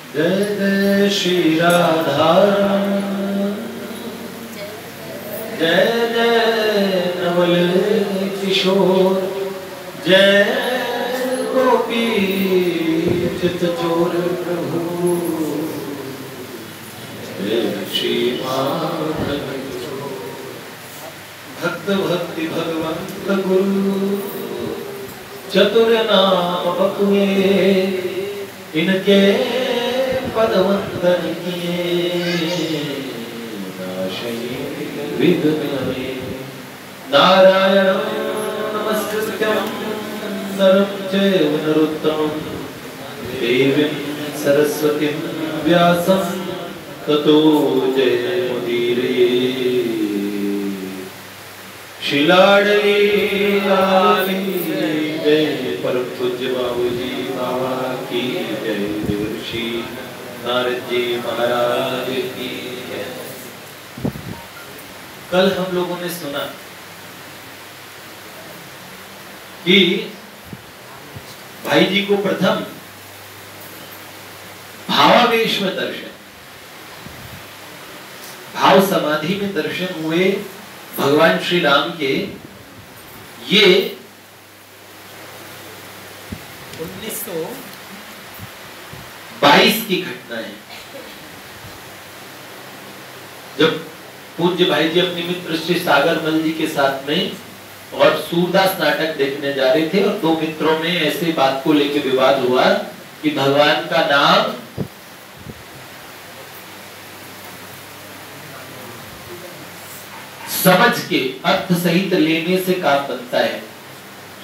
जय जय श्री राधा जय जय नवल किशोर जय गोपी चित चोर प्रभु श्री माधव भक्त भक्ति भगवंत गुरु चतुर नाम बकुए इनके पदवंदन किए नारायण नमस्कृत्यं नरं चैव नरोत्तमं देवीं सरस्वतीं व्यासं ततो जयमुदीरये शिलाडली जय परम पूज्य बाबूजी बाबा की जय देवर्षि नारद जी महाराज की जय। कल हम लोगों ने सुना कि भाई जी को प्रथम भावावेश में दर्शन, भाव समाधि में दर्शन हुए भगवान श्री राम के। ये 1922 की घटना है, जब पूज्य भाई जी अपने मित्र श्री सागर मल जी के साथ में और सूरदास नाटक देखने जा रहे थे, और दो मित्रों में ऐसे बात को लेकर विवाद हुआ कि भगवान का नाम समझ के अर्थ सहित लेने से काम बनता है,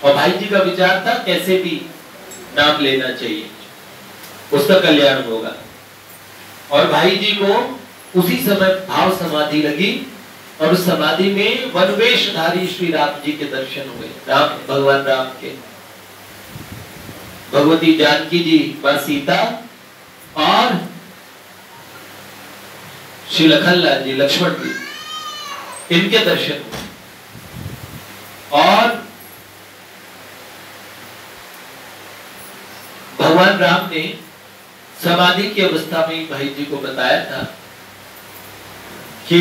और भाई जी का विचार था कैसे भी नाम लेना चाहिए, उसका कल्याण होगा। और भाई जी को उसी समय भाव समाधि लगी, और उस समाधि में वनवेशधारी श्री राम जी के दर्शन हुए, राम भगवान राम के, भगवती जानकी जी मां सीता और श्री लखनलाल जी लक्ष्मण जी, इनके दर्शन हुए। और भगवान राम ने समाधि की अवस्था में भाई जी को बताया था कि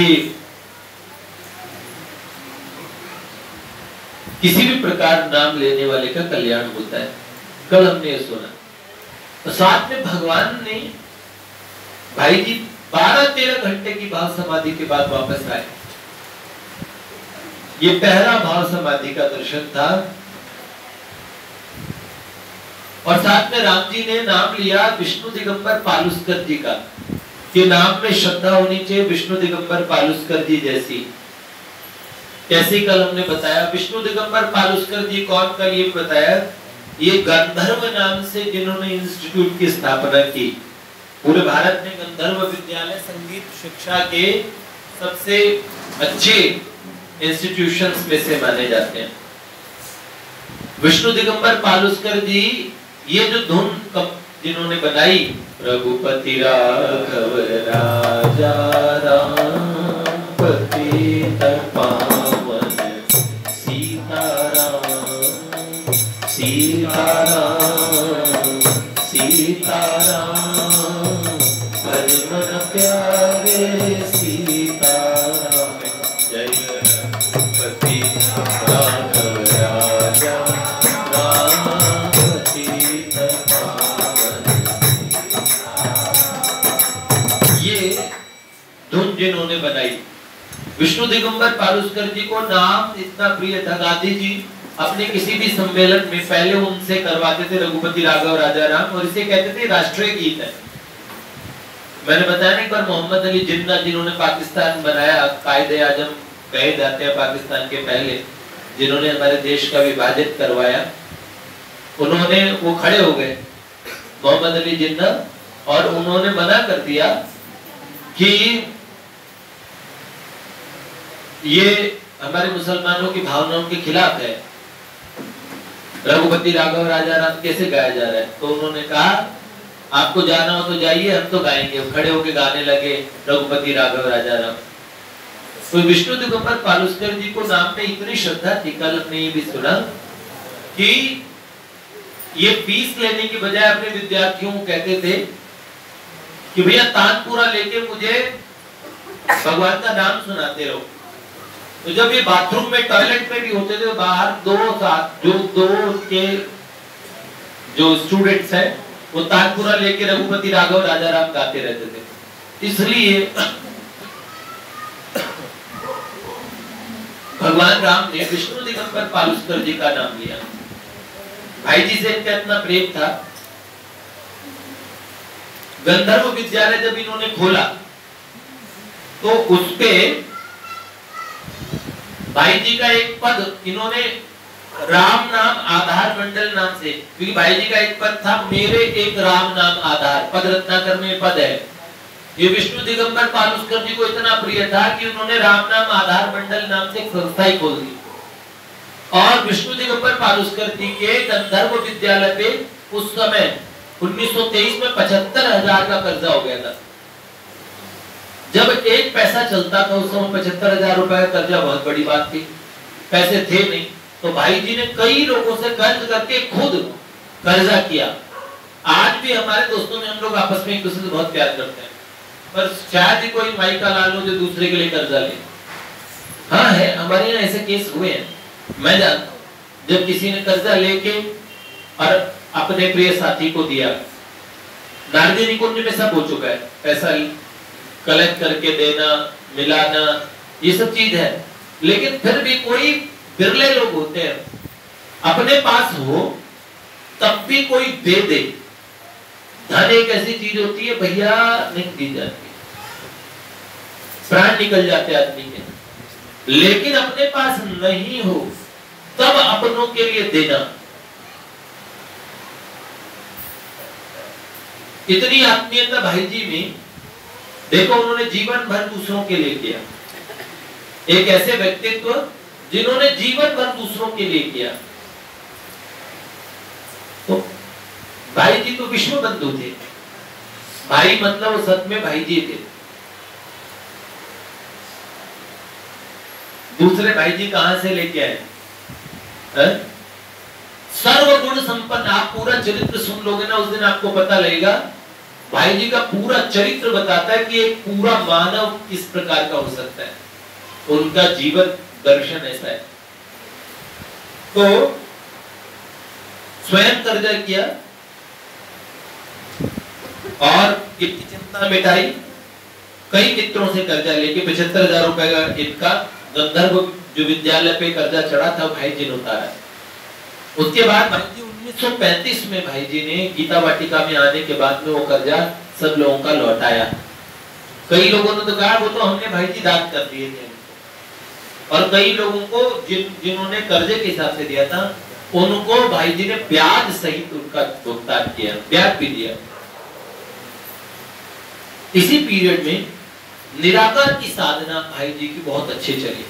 किसी भी प्रकार नाम लेने वाले का कल्याण होता है। कल हमने ये सुना, तो साथ में भगवान ने भाई जी 12-13 घंटे की भाव समाधि के बाद वापस आए। ये पहला भाव समाधि का दर्शन था, और साथ में राम जी ने नाम लिया विष्णु दिगंबर पालुस्कर जी का, कि नाम में श्रद्धा होनी चाहिए विष्णु दिगंबर पालुस्कर जी जैसी। कैसे कल हमने बताया, विष्णु दिगंबर पालुस्कर जी कौन, कल ये बताया, ये गंधर्व नाम से जिन्होंने इंस्टीट्यूट की स्थापना की। पूरे भारत में गंधर्व विद्यालय संगीत शिक्षा के सबसे अच्छे इंस्टीट्यूशंस में से माने जाते हैं। विष्णु दिगंबर पालुस्कर जी ये जो धुन जिन्होंने बनाई, रघुपति राघव राजा राम पतित पावन सीताराम सीताराम सीताराम भज मन प्यारे सीताराम, जय रघुपति राघव राजा राम पतित पावन। ये धुन जिन्होंने बनाई, विष्णु दिगंबर पालुस्कर जी को नाम इतना प्रिय था, गांधी जी अपने किसी भी सम्मेलन में पहले उनसे करवाते थे रघुपति राघव राजा राम, और इसे कहते थे राष्ट्रीय गीत है। मैंने बताया एक बार मोहम्मद अली जिन्ना जिन्होंने पाकिस्तान बनाया, कायदे आजम कहे जाते हैं पाकिस्तान के पहले, जिन्होंने हमारे देश का विभाजन करवाया, उन्होंने वो खड़े हो गए मोहम्मद अली जिन्ना, और उन्होंने मना कर दिया कि ये हमारे मुसलमानों की भावनाओं के खिलाफ है, रघुपति राघव राजा राम कैसे गाया जा रहा है। तो उन्होंने कहा आपको जाना हो तो जाइए, हम तो गाएंगे। खड़े होके गाने लगे रघुपति राघव राजा राम। तो विष्णु दिगंबर पालुस्कर जी को नाम में इतनी श्रद्धा थी, कल हमने ये भी सुना कि ये फीस लेने की बजाय अपने विद्यार्थियों को कहते थे कि भैया तानपुरा लेके मुझे भगवान का नाम सुनाते रहो। तो जब ये बाथरूम में टॉयलेट में भी होते थे तो बाहर दो के जो स्टूडेंट्स हैं वो तानपुरा लेके रघुपति राघव राजा राम गाते रहते थे। इसलिए भगवान राम ने विष्णु दिगंबर पालुस्कर जी का नाम लिया। भाई जी से इनका इतना प्रेम था, गंधर्व विद्यालय जब इन्होंने खोला तो उसपे भाई जी का एक पद इन्होंने राम नाम आधार मंडल नाम से, क्योंकि भाई जी का एक पद था मेरे एक राम नाम आधार, पद रत्नाकर में पद है। ये विष्णु दिगंबर पालुस्कर जी को इतना प्रिय था कि उन्होंने राम नाम आधार मंडल नाम से एक संस्था ही खोल दी। और विष्णु दिगंबर पालुस्कर जी के गंधर्व विद्यालय पे उस समय 1923 में 75,000 का कर्जा हो गया था। जब एक पैसा चलता था उस समय 75,000 रुपए का कर्जा बहुत बड़ी बात थी, पैसे थे नहीं। तो भाई जी ने कई लोगों से कर्ज करके खुद कर्जा किया। आज भी हमारे दोस्तों में हम लोग आपस में एक दूसरे से बहुत प्यार करते हैं, पर शायद ही कोई माई का लाल हो जो दूसरे के लिए कर्जा ले। हाँ है, हमारे यहाँ ऐसे केस हुए हैं, मैं जानता हूँ। जब किसी ने कर्जा लेके और अपने प्रिय साथी को दिया, नारदी निकुंज में सब हो चुका है, पैसा कलेक्ट करके देना, मिलाना, ये सब चीज है। लेकिन फिर भी कोई बिरले लोग होते हैं, अपने पास हो तब भी कोई दे दे। धन एक ऐसी चीज होती है भैया, नहीं दी जाती, प्राण निकल जाते आदमी के। लेकिन अपने पास नहीं हो तब अपनों के लिए देना, इतनी आत्मीयता भाई जी में देखो। उन्होंने जीवन भर दूसरों के लिए किया, एक ऐसे व्यक्तित्व जिन्होंने जीवन भर दूसरों के लिए किया। तो भाई जी तो विश्व बंधु थे, भाई मतलब सच में भाई जी थे। दूसरे भाई जी कहां से लेके आए? सर्वगुण संपन्न। आप पूरा चरित्र सुन लोगे ना, उस दिन आपको पता लगेगा। भाई जी का पूरा चरित्र बताता है कि एक पूरा मानव किस प्रकार का हो सकता है, उनका जीवन दर्शन ऐसा है। तो स्वयं कर्जा किया और इनकी चिंता मिटाई। कई मित्रों से कर्जा लेके 75,000 रुपए का इनका गंधर्व जो विद्यालय पे कर्जा चढ़ा था भाई जी ने उतारा। उसके बाद भाई जी 1935 में भाई जी ने गीता वाटिका में आने के बाद में वो कर्जा सब लोगों का लौटाया। कई लोगों ने तो कहा वो तो हमने भाई जी दान कर दिए थे, और कई लोगों को जिन्होंने कर्जे के हिसाब से दिया था उनको भाई जी ने ब्याज सहित उनका भुगतान किया, ब्याज भी दिया। इसी पीरियड में निराकार की साधना भाई जी की बहुत अच्छे चली।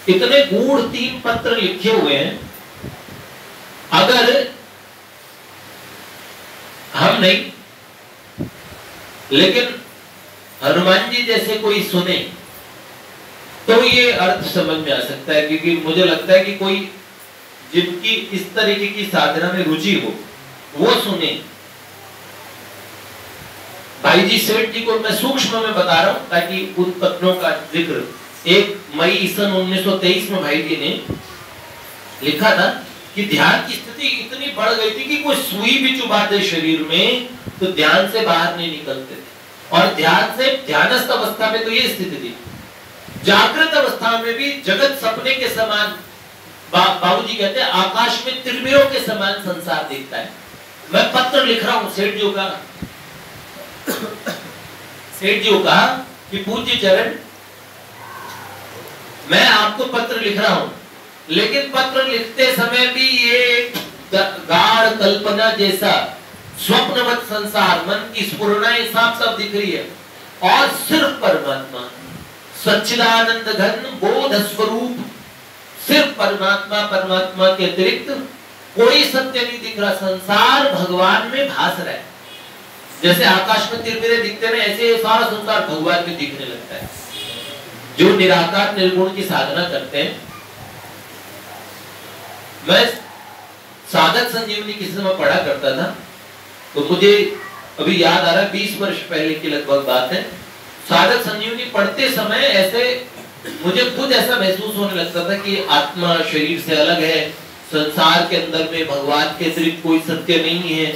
इतने गूढ़ 3 पत्र लिखे हुए हैं, अगर हम नहीं लेकिन हनुमान जी जैसे कोई सुने तो ये अर्थ समझ में आ सकता है। क्योंकि मुझे लगता है कि कोई जिनकी इस तरीके की साधना में रुचि हो वो सुने। भाई जी सेठ जी को मैं सूक्ष्म में बता रहा हूं ताकि उन पत्रों का जिक्र 1 मई सन 1923 में भाई जी ने लिखा था कि ध्यान की स्थिति इतनी बढ़ गई थी कि कोई सुई भी चुभा दे शरीर में तो ध्यान से बाहर नहीं निकलते थे। और ध्यानस्थ अवस्था में तो ये स्थिति थी। जागृत अवस्था में भी जगत सपने के समान, बाबूजी कहते हैं आकाश में तिरमिरों के समान संसार दिखता है। मैं पत्र लिख रहा हूं सेठ जी का, सेठ जी कहा कि पूज्य चरण मैं आपको पत्र लिख रहा हूं, लेकिन पत्र लिखते समय भी ये गाढ़ कल्पना जैसा स्वप्नवत संसार, मन की स्फुरणाएं साफ साफ दिख रही है। और सिर्फ परमात्मा सच्चिदानंद घन बोध स्वरूप, सिर्फ परमात्मा, परमात्मा के अतिरिक्त कोई सत्य नहीं दिख रहा। संसार भगवान में भास रहा है। जैसे आकाश में तिरमिरे दिखते हैं ऐसे सारा संसार भगवान में दिखने लगता है। जो निराकार निर्गुण की साधना करते हैं, मैं साधक संजीवनी किसी समय पढ़ा करता था तो मुझे अभी याद आ रहा है 20 वर्ष पहले की लगभग बात है। साधक संजीवनी पढ़ते समय ऐसे मुझे खुद ऐसा महसूस होने लगता था कि आत्मा शरीर से अलग है, संसार के अंदर में भगवान के अतिरिक्त कोई सत्य नहीं है,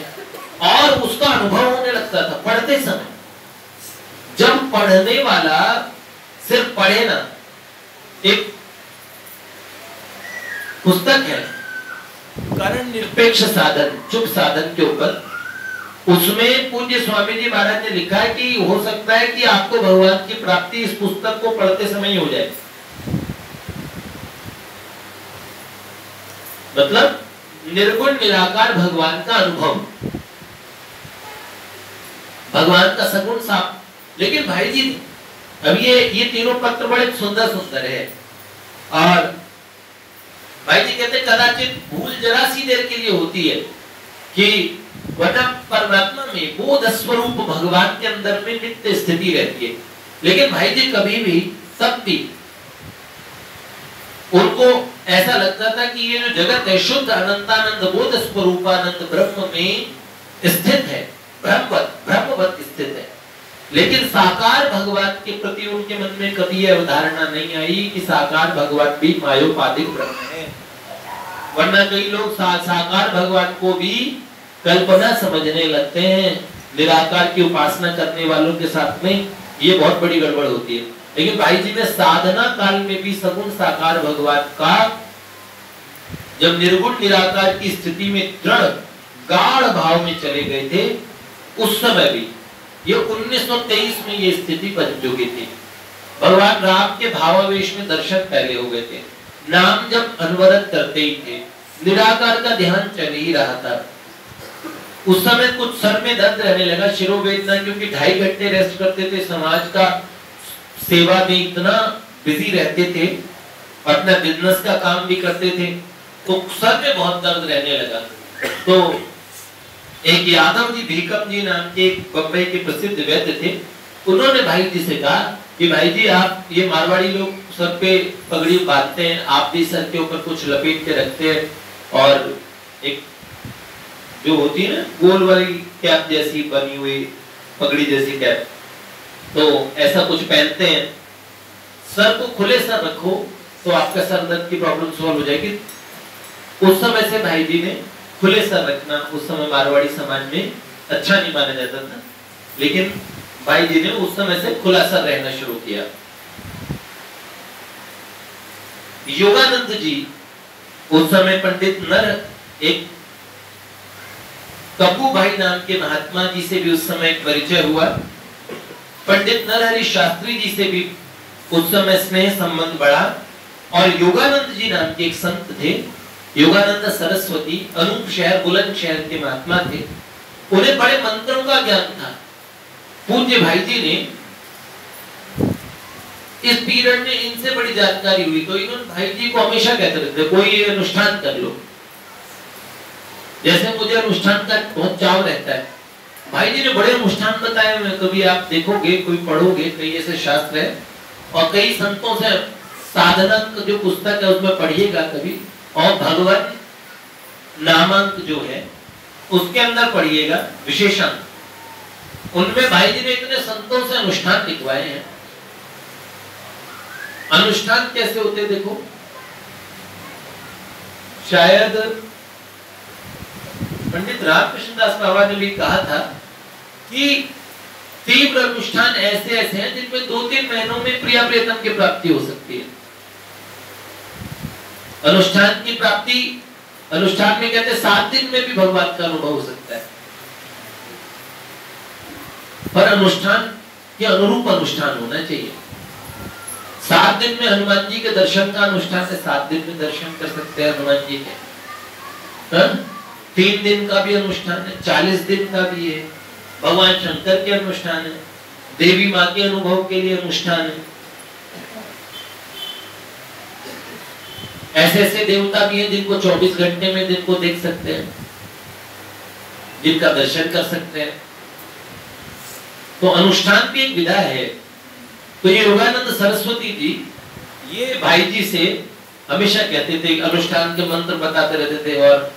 और उसका अनुभव होने लगता था पढ़ते समय। जब पढ़ने वाला सिर्फ पढ़े ना, एक पुस्तक है करण निरपेक्ष साधन, चुप साधन के ऊपर, उसमें पूज्य स्वामी जी महाराज ने लिखा है कि हो सकता है कि आपको भगवान की प्राप्ति इस पुस्तक को पढ़ते समय ही हो जाए। मतलब निर्गुण निराकार भगवान का अनुभव, भगवान का सगुण साफ। लेकिन भाई जी अब ये तीनों पत्र बड़े सुंदर सुंदर है, और भाई जी कहते कदाचित भूल जरा सी देर के लिए होती है कि वरना परमात्मा में बोध स्वरूप भगवान के अंदर में नित्य स्थिति रहती है। लेकिन भाई जी कभी भी तब भी उनको ऐसा लगता था कि ये जो जगत है शुद्ध अनंतानंद बोध स्वरूपानंद ब्रह्म में स्थित है, ब्रह्मवत स्थित है। लेकिन साकार भगवान के प्रति उनके मन में कभी यह धारणा नहीं आई कि साकार भगवान भी मायोपाधिक ब्रह्म है। वरना कई लोग साकार भगवान को भी कल्पना समझने लगते हैं, निराकार की उपासना करने वालों के साथ में ये बहुत बड़ी गड़बड़ होती है। लेकिन भाई जी ने साधना काल में भी सगुण साकार भगवान का, जब निर्गुण निराकार की स्थिति में दृढ़ गाढ़ भाव में चले गए थे, उस समय भी ये 1923 में ये स्थिति बन चुकी थी। भगवान राम के भावावेश में दर्शन पहले हो गए थे, नाम जब अनवरत करते ही थे, निराकार का ध्यान चल ही रहा था। उस समय कुछ सर में दर्द रहने लगा, शिरोवेदना, क्योंकि 2.5 घंटे रेस्ट करते थे, समाज का सेवा में इतना बिजी रहते थे, अपना बिजनेस का काम भी करते थे, तो सर में बहुत दर्द रहने लगा। तो एक यादव जी भीकम जी नाम के एक बम्बई के प्रसिद्ध वैद्य थे, उन्होंने भाई जी से कहा कि भाई जी आप ये मारवाड़ी लोग सर पे पगड़ी बांधते हैं, आप भी सर के ऊपर कुछ लपेट के रखते हैं, और एक जो होती है ना गोल वाली कैप जैसी बनी हुई पगड़ी जैसी कैप, तो ऐसा कुछ पहनते हैं, सर को खुले सर रखो तो आपका सर दर्द की प्रॉब्लम सॉल्व हो जाएगी। उस समय से भाई जी ने खुले सर रखना उस समय मारवाड़ी समाज में अच्छा नहीं माना जाता था, लेकिन भाई जी ने उस समय से खुला सर रहना शुरू किया। योगानंद जी उस समय पंडित नर, एक कपू भाई नाम के महात्मा जी से भी उस समय परिचय हुआ, पंडित नरहरि शास्त्री जी से भी उस समय स्नेह संबंध बढ़ा, और योगानंद जी नाम के एक संत थे, योगानंद सरस्वती, अनूप शहर बुलंदशहर के महात्मा थे, उन्हें बड़े मंत्रों का ज्ञान था। पूज्य भाई जी ने इस पीरियड में इनसे बड़ी जानकारी हुई, तो इन्होंने भाई जी को हमेशा कहते रहते कोई अनुष्ठान कर लो, जैसे मुझे अनुष्ठान का बहुत चाव रहता है। भाई जी ने बड़े अनुष्ठान बताए हुए, कभी आप देखोगे, कोई पढ़ोगे, कई ऐसे शास्त्र है, और कई संतों से साधना जो पुस्तक है उसमें पढ़िएगा कभी, और भगवान नामांक जो है उसके अंदर पढ़िएगा विशेषण, उनमें भाई जी ने इतने संतों से अनुष्ठान लिखवाए हैं। अनुष्ठान कैसे होते देखो, शायद पंडित रामकृष्ण दास बाबा ने भी कहा था कि तीव्र अनुष्ठान ऐसे ऐसे हैं जिनमें 2-3 महीनों में प्रिया प्रियतम की प्राप्ति हो सकती है। अनुष्ठान की प्राप्ति, अनुष्ठान में कहते 7 दिन में भी भगवान का अनुभव हो सकता है, पर अनुष्ठान के अनुरूप अनुष्ठान होना चाहिए। 7 दिन में हनुमान जी के दर्शन का अनुष्ठान है, 7 दिन में दर्शन कर सकते हैं हनुमान जी के। 3 दिन का भी अनुष्ठान है, 40 दिन का भी है, भगवान शंकर के अनुष्ठान है, देवी माँ के अनुभव के लिए अनुष्ठान है। ऐसे ऐसे देवता भी हैं जिनको 24 घंटे में जिनको देख सकते हैं, जिनका दर्शन कर सकते हैं। तो अनुष्ठान भी एक विधा है। तो ये योगानंद सरस्वती जी ये भाई जी से हमेशा कहते थे, अनुष्ठान के मंत्र बताते रहते थे, और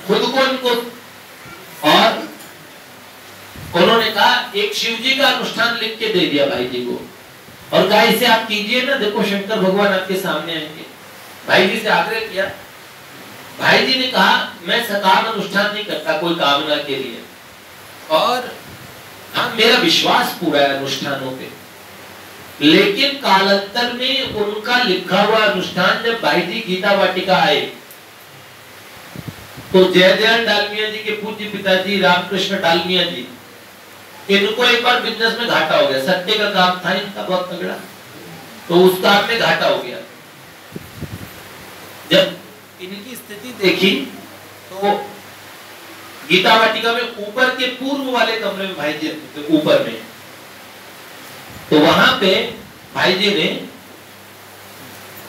खुद को उनको और उन्होंने कहा एक शिव जी का अनुष्ठान लिख के दे दिया भाई जी को और कहा इसे आप कीजिए ना, देखो शंकर भगवान आपके सामने आएंगे। भाई जी से आग्रह किया, भाई जी ने कहा मैं सकाम अनुष्ठान नहीं करता कोई कामना के लिए, और हाँ मेरा विश्वास पूरा है अनुष्ठानों पे, लेकिन कालांतर में उनका लिखा हुआ अनुष्ठान जब भाई जी गीता वाटिका आए तो जयदयाल डालमिया जी के पूज्य पिताजी रामकृष्ण डालमिया जी, इनको एक बार बिजनेस में घाटा हो गया, सट्टे का काम था इनका बहुत तगड़ा, तो उस काम में घाटा हो गया। जब इनकी स्थिति देखी तो गीता वाटिका में ऊपर के पूर्व वाले कमरे में भाई जी ऊपर में, तो वहां पे भाई जी ने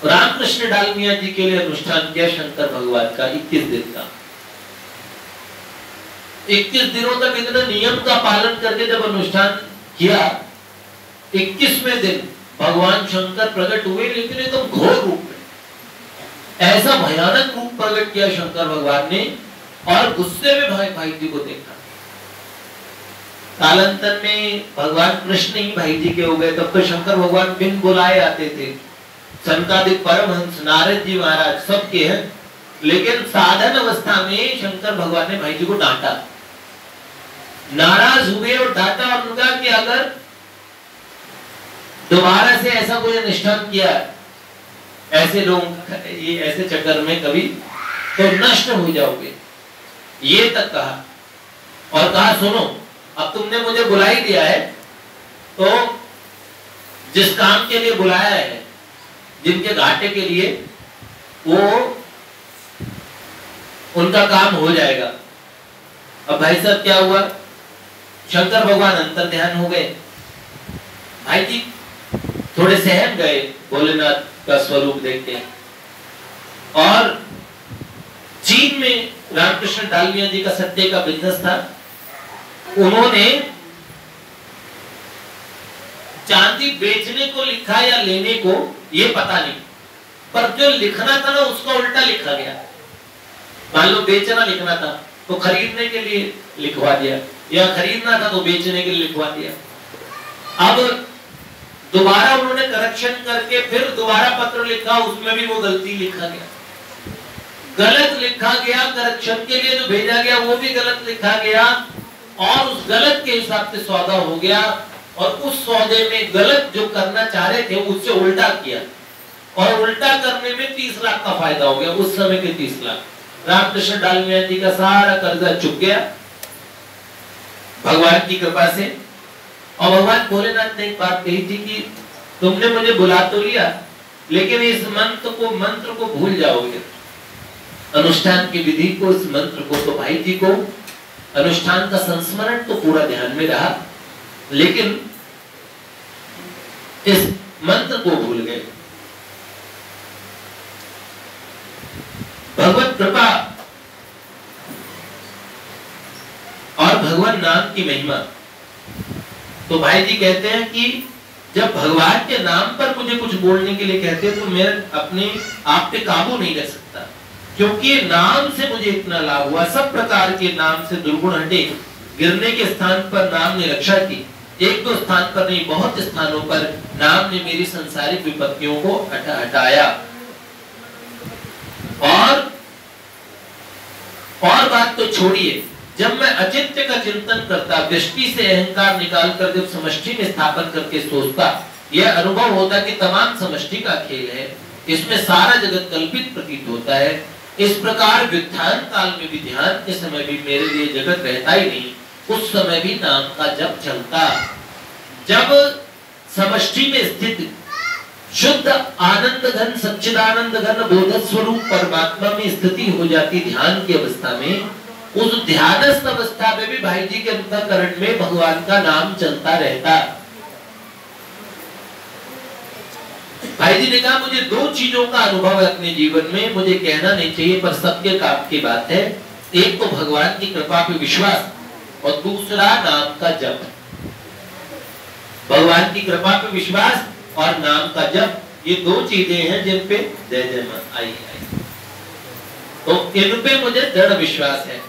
रामकृष्ण डालमिया जी के लिए अनुष्ठान किया शंकर भगवान का 21 दिन का। 21 दिनों तक इतने नियम का पालन करके जब अनुष्ठान किया, 21वें दिन भगवान शंकर प्रकट हुए, लेकिन एकदम घोर रूप में, ऐसा भयानक रूप प्रकट किया शंकर भगवान ने, और गुस्से में भाई जी को देखा। कालांतर में भगवान कृष्ण ही भाई जी के हो गए, तब तो शंकर भगवान बिन बुलाए आते थे, सनकादिक परमहंस नारद जी महाराज सबके हैं, लेकिन साधन अवस्था में शंकर भगवान ने भाई जी को डांटा, नाराज हुए और डांटा, और उनका कि अगर दोबारा से ऐसा कोई अनुष्ठान किया ऐसे लोग ये ऐसे चक्कर में कभी तो नष्ट हो जाओगे, ये तक कहा। और कहा सुनो अब तुमने मुझे बुला ही दिया है, तो जिस काम के लिए बुलाया है, जिनके घाटे के लिए, वो उनका काम हो जाएगा। अब भाई साहब क्या हुआ, शंकर भगवान अंतर ध्यान हो गए, भाई जी थोड़े सहम गए भोलेनाथ का स्वरूप देख के, और चीन में रामकृष्ण डालमिया जी का सट्टे का बिजनेस था, उन्होंने चांदी बेचने को लिखा या लेने को ये पता नहीं, पर जो लिखना था ना उसका उल्टा लिखा गया। मान लो बेचना लिखना था तो खरीदने के लिए लिखवा दिया, या खरीदना था तो बेचने के लिए लिखवा दिया। अब दोबारा उन्होंने करेक्शन करके फिर दोबारा पत्र लिखा, उसमें भी वो गलती लिखा गया, गलत लिखा गया, करेक्शन के लिए जो भेजा गया वो भी गलत लिखा गया, और उस गलत के हिसाब से सौदा हो गया, और उस सौदे में गलत जो करना चाह रहे थे उससे उल्टा किया, और उल्टा करने में 30 लाख का फायदा हो गया, उस समय के 30 लाख। रामकृष्ण डालमिया जी का सारा कर्जा चुक गया भगवान की कृपा से। और भगवान भोलेनाथ ने एक बात कही थी कि तुमने मुझे बुला तो लिया, लेकिन इस मंत्र को भूल जाओगे, अनुष्ठान की विधि को, इस मंत्र को। तो भाई जी को अनुष्ठान का संस्मरण तो पूरा ध्यान में रहा, लेकिन इस मंत्र को भूल गए। भगवत कृपा और भगवान नाम की महिमा। तो भाई जी कहते हैं कि जब भगवान के नाम पर मुझे कुछ बोलने के लिए कहते हैं तो मैं अपने आप पे काबू नहीं रख सकता, क्योंकि नाम से मुझे इतना लाभ हुआ। सब प्रकार के नाम से दुर्गुण हटे, गिरने के स्थान पर नाम ने रक्षा की, एक दो स्थान पर नहीं बहुत स्थानों पर नाम ने मेरी संसारिक विपत्तियों को हटाया। और बात तो छोड़िए, जब मैं अचिंत्य का चिंतन करता, दृष्टि से अहंकार निकालकर जब समष्टि में स्थापन करके सोचता, यह अनुभव होता कि तमाम समष्टि का खेल है, इसमें सारा जगत कल्पित प्रतीत होता है। इस प्रकार व्युत्थान काल में भी, ध्यान के समय भी मेरे लिए जगत रहता ही नहीं, उस समय भी नाम का जप चलता। जब समष्टि में स्थित शुद्ध आनंद घन सच्चिदानंद घन बोध स्वरूप परमात्मा में स्थिति हो जाती ध्यान की अवस्था में, उस ध्यानस्थ अवस्था में भी भाई जी के अंतःकरण में भगवान का नाम चलता रहता। भाई जी ने कहा मुझे दो चीजों का अनुभव है अपने जीवन में, मुझे कहना नहीं चाहिए पर सबके काम की बात है। एक तो भगवान की कृपा पे विश्वास, और दूसरा नाम का जप। भगवान की कृपा पे विश्वास और नाम का जप, ये दो चीजें हैं जिन पे जय जय मां आई। तो इन पे मुझे दृढ़ विश्वास है।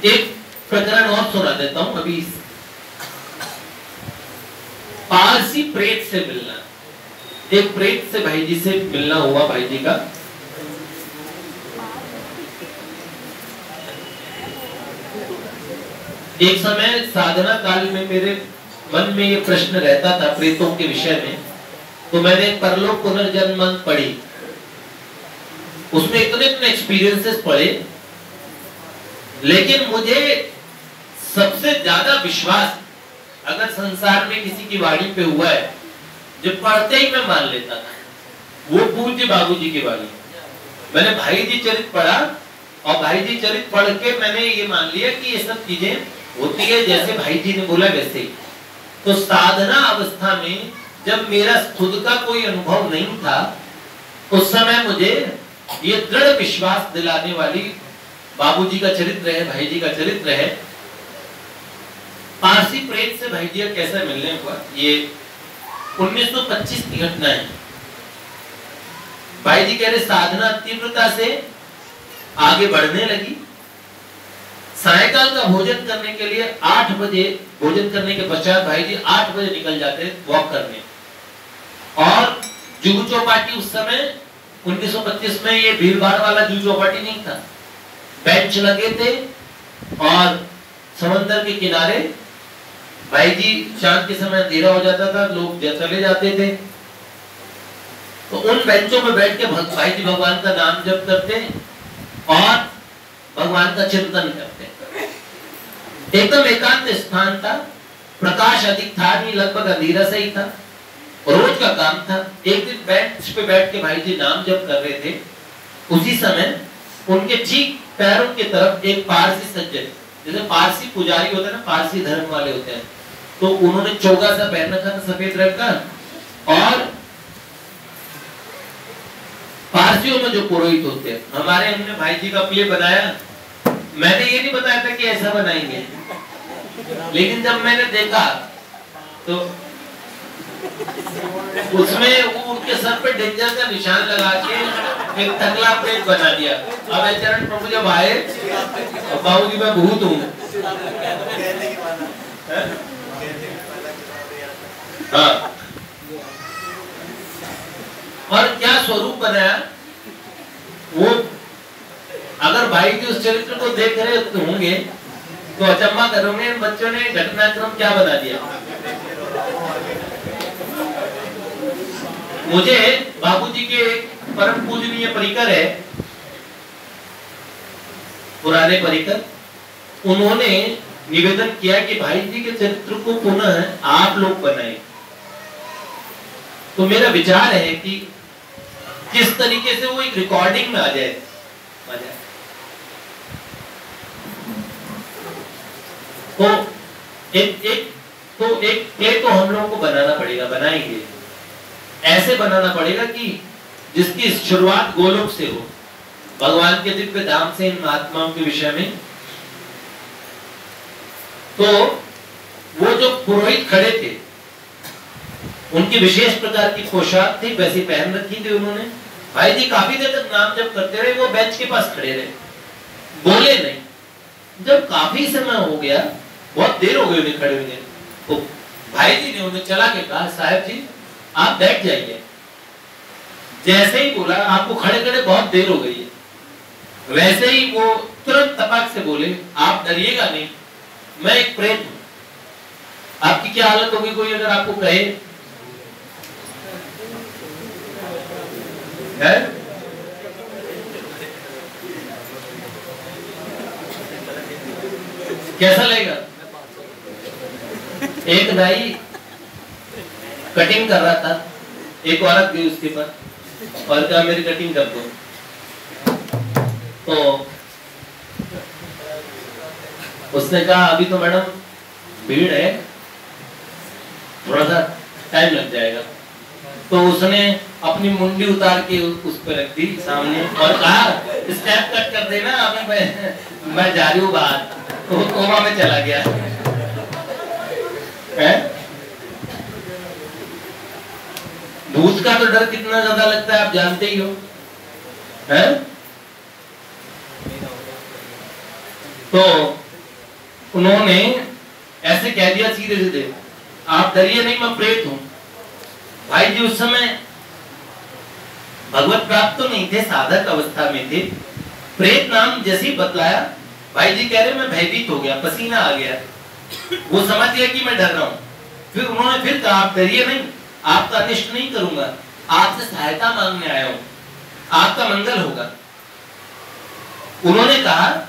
एक प्रकरण और सुना देता हूं अभी। पारसी प्रेत से मिलना। एक प्रेत से भाई जी से मिलना हुआ भाई जी का। एक समय साधना काल में मेरे मन में ये प्रश्न रहता था प्रेतों के विषय में, तो मैंने परलोक पुनर्जन्म पढ़ी। उसमें इतने एक्सपीरियंसेस पढ़े, लेकिन मुझे सबसे ज्यादा विश्वास अगर संसार में किसी की वाणी पे हुआ है, जो पढ़ते ही मैं मान लेता था, वो पूज्य बाबूजी की वाणी। मैंने भाई जी चरित पढ़ा और भाई जी चरित पढ़ के मैंने ये मान लिया कि ये सब चीजें होती है जैसे भाई जी ने बोला वैसे ही। तो साधना अवस्था में जब मेरा खुद का कोई अनुभव नहीं था, उस समय मुझे ये दृढ़ विश्वास दिलाने वाली बाबूजी का चरित्र है, भाई जी का चरित्र है। पारसी प्रेत से भाई जी कैसे मिलने हुआ, ये 1925 की घटना है। भाई जी कह रहे साधना तीव्रता से आगे बढ़ने लगी। सायकाल का भोजन करने के लिए 8 बजे, भोजन करने के पश्चात भाई जी 8 बजे निकल जाते वॉक करने। और जुहू चौपाटी उस समय 1925 में ये भीड़ भाड़ वाला जुहू चौपाटी नहीं था, बेंच लगे थे और समंदर के किनारे भाई जी शाम के समय अंधेरा हो जाता था, लोग चले जाते थे, तो उन बेंचों में बैठ के भाई जी भगवान का नाम जप करते और भगवान का चिंतन करते। एकदम एकांत स्थान था, प्रकाश अधिक था नहीं, लगभग अंधेरा से ही था, रोज का काम था। एक दिन बेंच पे बैठ के भाई जी नाम जप कर रहे थे। उसी समय उनके ठीक पैरों की तरफ एक पारसी सज्जन, जैसे पारसी पुजारी होते हैं ना, पारसी धर्म वाले होते हैं, तो उन्होंने चोगा सा पहन रखा था सफेद रंग का, और पारसियों में जो पुरोहित होते हैं, हमारे हमने भाई जी का प्ले बनाया। मैंने ये नहीं बताया था कि ऐसा बनाएंगे, लेकिन जब मैंने देखा तो उसमें वो उनके सर पे डेंजर का निशान लगा के एक टकला प्लेट बना दिया। अब चरण प्रभु जब आए, बाबूजी मैं भूत हूँ, हाँ, और क्या स्वरूप बनाया वो। अगर भाई जी उस चरित्र को देख रहे होंगे तो अचंभा करोगे, इन बच्चों ने घटनाक्रम क्या बना दिया। मुझे बाबूजी के परम पूजनीय परिकर है, पुराने परिकर, उन्होंने निवेदन किया कि भाई जी के चरित्र को पुनः आप लोग बनाएं। तो मेरा विचार है कि किस तरीके से वो एक रिकॉर्डिंग में आ जाए। तो एक प्ले तो हम लोगों को बनाना पड़ेगा, बनाएंगे। ऐसे बनाना पड़ेगा कि जिसकी शुरुआत गोलोक से हो, भगवान के दिव्य धाम से, इन महात्माओं के विषय में। तो वो जो पुरोहित खड़े थे, उनकी विशेष प्रकार की पोशाक थी, वैसी पहन रखी थी उन्होंने। भाई जी काफी देर तक नाम जप करते रहे, वो बेंच के पास खड़े रहे, बोले नहीं। जब काफी समय हो गया, बहुत देर हो गई उन्हें खड़े हुए, तो भाई जी ने उन्हें चला के कहा, साहब जी आप बैठ जाइए। जैसे ही बोला, आपको खड़े खड़े बहुत देर हो गई है, वैसे ही वो तुरंत तपाक से बोले, आप डरिएगा नहीं, मैं एक प्रेत हूं। आपकी क्या हालत होगी कोई अगर आपको कहे है? कैसा लगेगा? एक नाई कटिंग कर रहा था, एक औरत गई उसके पास और कहा मेरी कटिंग कर दो। तो उसने कहा अभी तो मैडम भीड़ है, थोड़ा सा टाइम लग जाएगा। तो उसने अपनी मुंडी उतार के उस पर रख दी सामने और कहा स्टेप कट कर देना, अभी मैं जा रही हूँ बाहर। तो वो कोमा में चला गया है। भूत का तो डर कितना ज्यादा लगता है आप जानते ही हो, है? तो उन्होंने ऐसे कह दिया सीधे सीधे, आप डरिए नहीं, मैं प्रेत हूं। भाई जी उस समय भगवत प्राप्त तो नहीं थे, साधक अवस्था में थे। प्रेत नाम जैसे ही बतलाया, भाई जी कह रहे मैं भयभीत हो गया, पसीना आ गया, वो समझ गया कि मैं डर रहा हूं। फिर उन्होंने फिर कहा, आप डरिए नहीं, आपका अनिष्ट नहीं करूंगा, आपसे सहायता मांगने आया हूं, आपका मंगल होगा। उन्होंने कहा,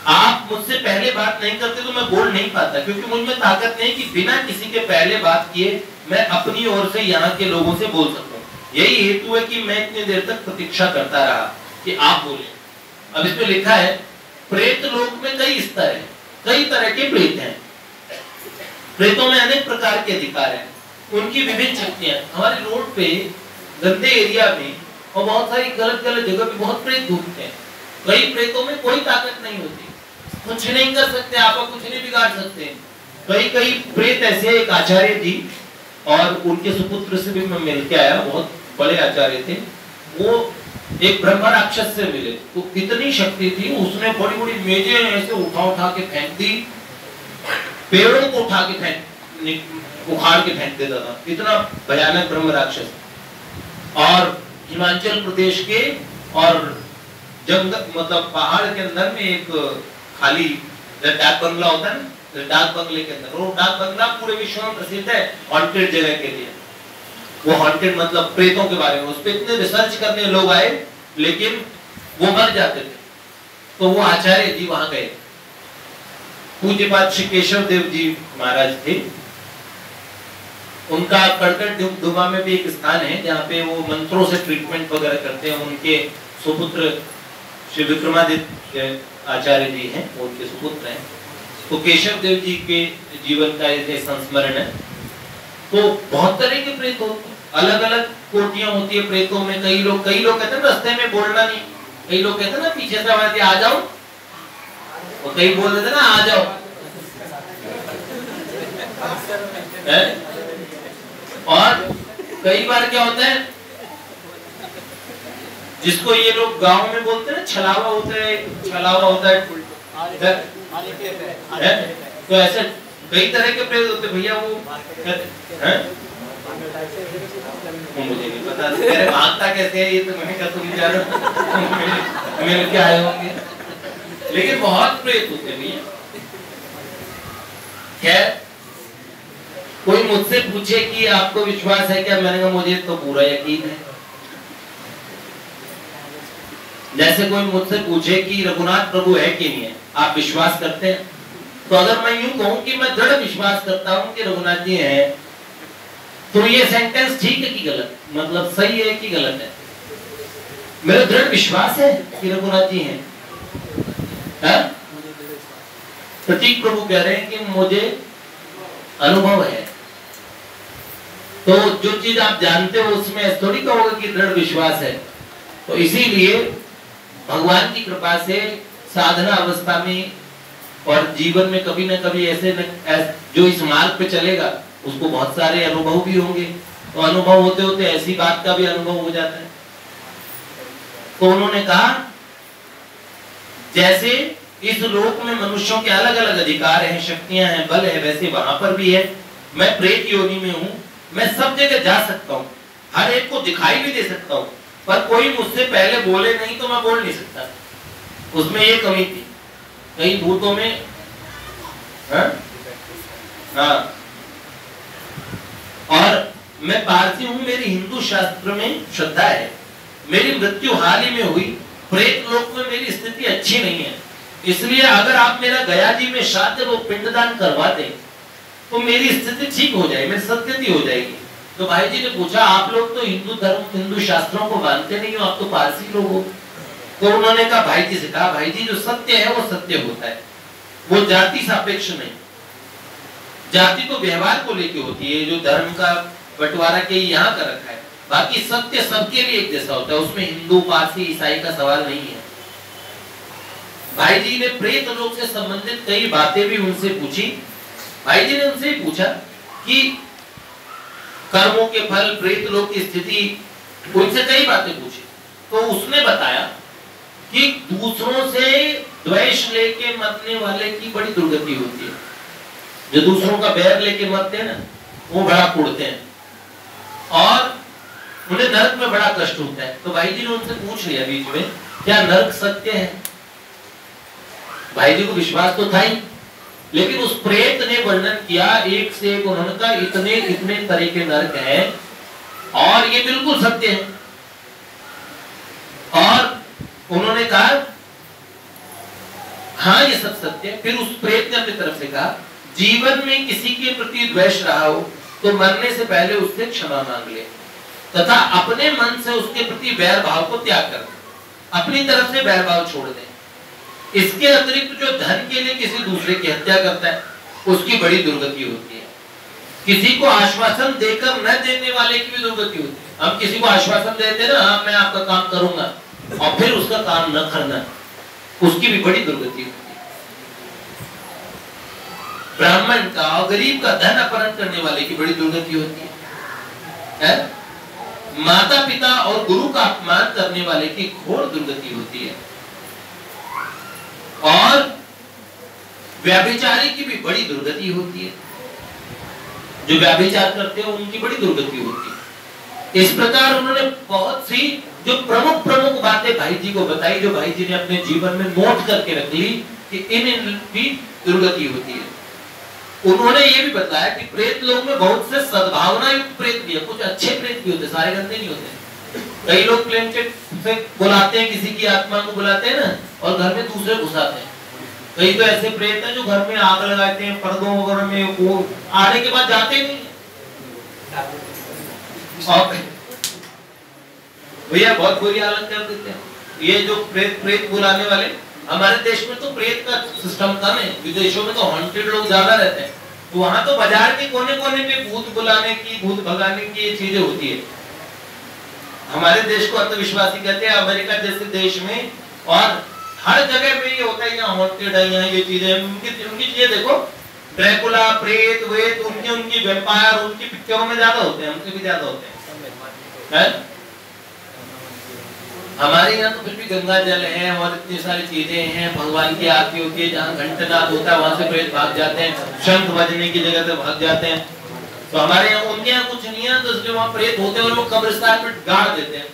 आप मुझसे पहले बात नहीं करते तो मैं बोल नहीं पाता, क्योंकि मुझ में ताकत नहीं कि बिना किसी के पहले बात किए मैं अपनी ओर से यहाँ के लोगों से बोल सकूं। यही हेतु है कि मैं इतनी देर तक प्रतीक्षा करता रहा कि आप बोले। अब इसमें लिखा है, प्रेत लोक में कई स्तर हैं, कई तरह के प्रेत हैं। प्रेतों में अनेक प्रकार के अधिकार हैं, उनकी विभिन्न शक्तियां। हमारे रोड पे गंदे एरिया में और बहुत सारी गलत गलत जगह पे बहुत प्रेत घूमते हैं। कई प्रेतों में कोई ताकत नहीं होती, कुछ नहीं कर सकते, आपको कुछ नहीं बिगाड़ सकते। कई प्रेत ऐसे, एक आचार्य जी और उनके सुपुत्र से भी मैं मिल के आया, बहुत बड़े आचार्य थे। वो एक ब्रह्म राक्षस से मिले, तो कितनी शक्ति थी, उसने बड़ी बड़ी मेजें ऐसे उठा के फेंक दी, पेड़ों को उठा के उखाड़ के फेंक देता था, इतना भयानक ब्रह्म राक्षस। और हिमाचल प्रदेश के और जंगल मतलब पहाड़ के अंदर में एक खाली डाक बंगला होता है ना, डाक बंगले के अंदर, वो डाक बंगला पूरे विश्व में प्रसिद्ध है हॉन्टेड जगह के लिए। वो हॉन्टेड मतलब प्रेतों के बारे में, उस पर इतने रिसर्च करने लोग आए, लेकिन वो मर जाते थे। तो वो आचार्य जी वहां गए, पूज्यपाद श्री केशव देव जी महाराज थे, उनका कड़कड़ डुबा में भी एक स्थान है जहाँ पे वो मंत्रों से ट्रीटमेंट वगैरह करते हैं। उनके सुपुत्र श्री विक्रमादित्य आचार्य जी हैं, उनके सुपुत्र हैं। तो केशव देव जी के जीवन का ये संस्मरण है। तो बहुत तरह के प्रेत होते हैं, अलग अलग कोटियां होती है प्रेतों में। कई लोग कहते हैं रास्ते में बोलना नहीं, कई लोग कहते हैं ना पीछे से आवाज आ जाओ, और कई बोल देते ना आ जाओ है? और कई बार क्या होता है, जिसको ये लोग गांव में बोलते हैं छलावा होता है, तो ऐसे कई तरह के प्रेत होते भैया। वो मुझे नहीं पता मेरे भागता कैसे है, ये तो मैंने कहा तुम जानो मिल के आए होंगे, लेकिन बहुत प्रेत होते भैया। खैर, कोई मुझसे पूछे कि आपको विश्वास है क्या, मैंने कहा मुझे तो पूरा यकीन है। जैसे कोई मुझसे पूछे कि रघुनाथ प्रभु है कि नहीं है, आप विश्वास करते हैं? तो अगर मैं यूं कहूं कि मैं दृढ़ विश्वास करता हूं कि रघुनाथ जी हैं, तो ये सेंटेंस ठीक है कि गलत, मतलब सही है कि गलत है? मेरा दृढ़ विश्वास है कि रघुनाथ जी हैं। प्रतीक प्रभु कह रहे हैं कि मुझे अनुभव है। तो जो चीज आप जानते हो उसमें थोड़ी कहोगे कि दृढ़ विश्वास है। तो इसीलिए भगवान की कृपा से साधना अवस्था में और जीवन में कभी न कभी ऐसे जो इस मार्ग पे चलेगा उसको बहुत सारे अनुभव भी होंगे। तो अनुभव होते होते ऐसी बात का भी अनुभव हो जाता है। तो उन्होंने कहा, जैसे इस लोक में मनुष्यों के अलग अलग अधिकार हैं, शक्तियां हैं, बल है, वैसे वहां पर भी है। मैं प्रेत योनि में हूं, मैं सब जगह जा सकता हूं, हर एक को दिखाई भी दे सकता हूं, पर कोई मुझसे पहले बोले नहीं तो मैं बोल नहीं सकता। उसमें ये कमी थी कई भूतों में। हाँ, और मैं पारसी हूं, मेरी हिंदू शास्त्र में श्रद्धा है, मेरी मृत्यु हाल ही में हुई, प्रेत लोक में मेरी स्थिति अच्छी नहीं है, इसलिए अगर आप मेरा गया जी में श्राद्ध वो पिंडदान करवा दें तो मेरी स्थिति ठीक हो जाएगी, मेरी सद्गति हो जाएगी। तो भाई जी ने पूछा, आप लोग तो हिंदू धर्म हिंदू शास्त्रों को मानते नहीं हो, आप तो पारसी लोग हो। तो उन्होंने कहा, भाई जी से कहा, भाई जी जो सत्य है वो सत्य होता है, वो जाति सापेक्ष नहीं। जाति तो व्यवहार को लेके होती है, जो धर्म का बंटवारा के यहाँ कर रखा है, बाकी सत्य सबके लिए एक जैसा होता है, उसमें हिंदू पारसी ईसाई का सवाल नहीं है। भाई जी ने प्रेत लोक से संबंधित कई बातें भी उनसे पूछी। भाई जी ने उनसे पूछा कि कर्मों के फल, प्रेत लोक की स्थिति, उनसे कई बातें पूछी। तो उसने बताया कि दूसरों से द्वेष लेके मरने वाले की बड़ी दुर्गति होती है। जो दूसरों का बैर लेके मरते हैं ना, वो बड़ा कुड़ते हैं और उन्हें नरक में बड़ा कष्ट होता है। तो भाई जी ने उनसे पूछ लिया बीच में, क्या नरक सत्य है? भाई जी को विश्वास तो था ही, लेकिन उस प्रेत ने वर्णन किया एक से एक, उन्होंने कहा इतने इतने तरह के नरक हैं और ये बिल्कुल सत्य है। और उन्होंने कहा हाँ ये सब सत्य है। फिर उस प्रेत ने अपनी तरफ से कहा, जीवन में किसी के प्रति द्वेष रहा हो तो मरने से पहले उससे क्षमा मांग ले तथा अपने मन से उसके प्रति बैर भाव को त्याग कर दे, अपनी तरफ से बैर भाव छोड़ दे। इसके अतिरिक्त जो धन के लिए किसी दूसरे की हत्या करता है उसकी बड़ी दुर्गति होती है। किसी को आश्वासन देकर न देने वाले की भी दुर्गति होती है। हम किसी को आश्वासन देते हैं ना, हाँ मैं आपका काम करूंगा, और फिर उसका काम न करना, उसकी भी बड़ी दुर्गति होती है। ब्राह्मण का और गरीब का धन अपहरण करने वाले की बड़ी दुर्गति होती है? माता पिता और गुरु का अपमान करने वाले की घोर दुर्गति होती है। और व्यभिचारी की भी बड़ी दुर्गति होती है। जो व्यभिचार करते हैं उनकी बड़ी दुर्गति होती है। इस प्रकार उन्होंने बहुत सी जो प्रमुख प्रमुख बातें भाई जी को बताई, जो भाई जी ने अपने जीवन में नोट करके रख ली कि इन भी दुर्गति होती है। उन्होंने ये भी बताया कि प्रेत लोग में बहुत से सद्भावना युक्त प्रेत भी है, कुछ अच्छे प्रेत भी होते, सारे गंदे नहीं होते। कई लोग प्लेन चेक से बुलाते हैं, किसी की आत्मा को बुलाते हैं ना, और घर में दूसरे घुसाते हैं। कई तो ऐसे प्रेत हैं जो घर में आग लगाते हैं, पर्दों वगैरह में, वो आने के बाद जाते नहीं। भैया बहुत बुरी हालत कर देते हैं ये जो प्रेत बुलाने वाले। हमारे देश में तो प्रेत का सिस्टम कम है, विदेशों में तो हॉन्टेड लोग ज्यादा रहते हैं। तो वहां तो बाजार के कोने कोने पे भूत बुलाने की, भूत भगाने की ये चीजें होती है। हमारे देश को अंधविश्वासी कहते हैं, अमेरिका जैसे देश में और हर जगह पे ये होता है, यहाँ हॉन्टेड है, यहाँ ये चीजें। उनकी चीजें देखो, ड्रैकुला, प्रेत, वेत, उनकी वेम्पायर उनकी पिक्चरों में ज्यादा होते हैं, हमसे भी ज्यादा होते हैं। हमारे यहाँ तो फिर भी गंगा जल है और इतनी सारी चीजें हैं, भगवान की आरती होती है, जहाँ घंटनाद होता है वहां से प्रेत भाग जाते हैं, शंख बजने की जगह से भाग जाते हैं। तो हमारे यहाँ, उनके यहाँ कुछ नहीं है, तो इसलिए वहाँ प्रेत होते हैं और वो कब्रिस्तान में गाड़ देते हैं।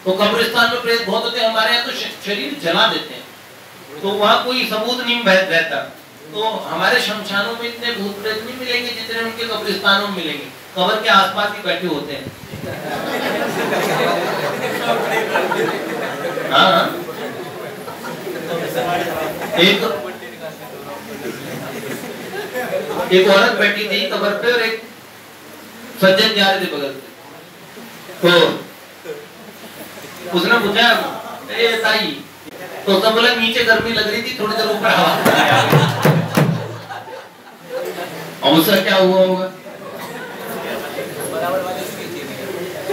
तो कब्रिस्तान में प्रेत बहुत होते हैं, हमारे यहाँ तो शरीर जला देते हैं, तो वहाँ कोई सबूत नहीं रहता। तो हमारे शमशानों में इतने भूत प्रेत नहीं मिलेंगे जितने उनके कब्रिस्तानों में मिलेंगे, कब्र के आसपास ही बैठे होते हैं। हाँ, एक औरत बैठी थी कब्र पे और एक सज्जन जा रहे थे बगल से। तो उसने पूछा, ए ताई, तो सब बोला नीचे गर्मी लग रही थी, थोड़ी देर ऊपर हवा। और उसका क्या हुआ होगा?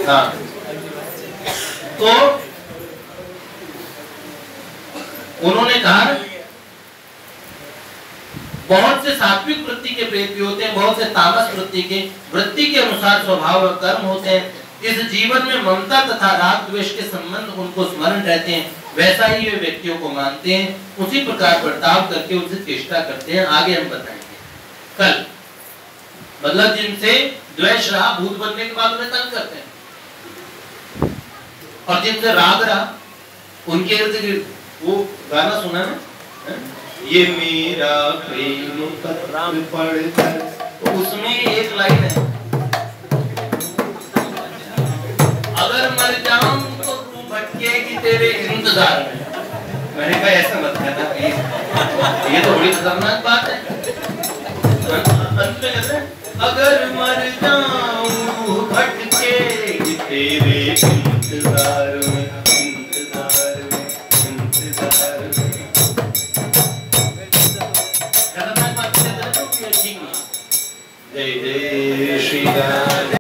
हाँ, तो उन्होंने कहा बहुत से सात्विक वृत्ति के प्रेत भी होते हैं, बहुत से तामस वृत्ति के अनुसार स्वभाव और कर्म होते हैं। इस जीवन में ममता तथा राग द्वेष के संबंध उनको स्मरण रहते हैं, वैसा ही वे व्यक्तियों को मानते हैं, उसी प्रकार बर्ताव करके उनसे चेष्टा करते हैं। आगे हम बताएंगे कल। मतलब जिनसे द्वेष रहा, भूत बनने के बाद उन्हें तंग करते हैं, और जिनसे राग रहा उनके इर्द गिर्द। वो गाना सुना ना, ये मेरा प्रेम पत्र पढ़कर, तो उसमें एक लाइन है, अगर मर जाऊं तो तू भटकेगी तेरे इंतजार में। मैंने कहा ऐसा मत कहना प्लीज, ये तो बड़ी खतरनाक बात है। अंत में कहते हैं, अगर मर जाऊं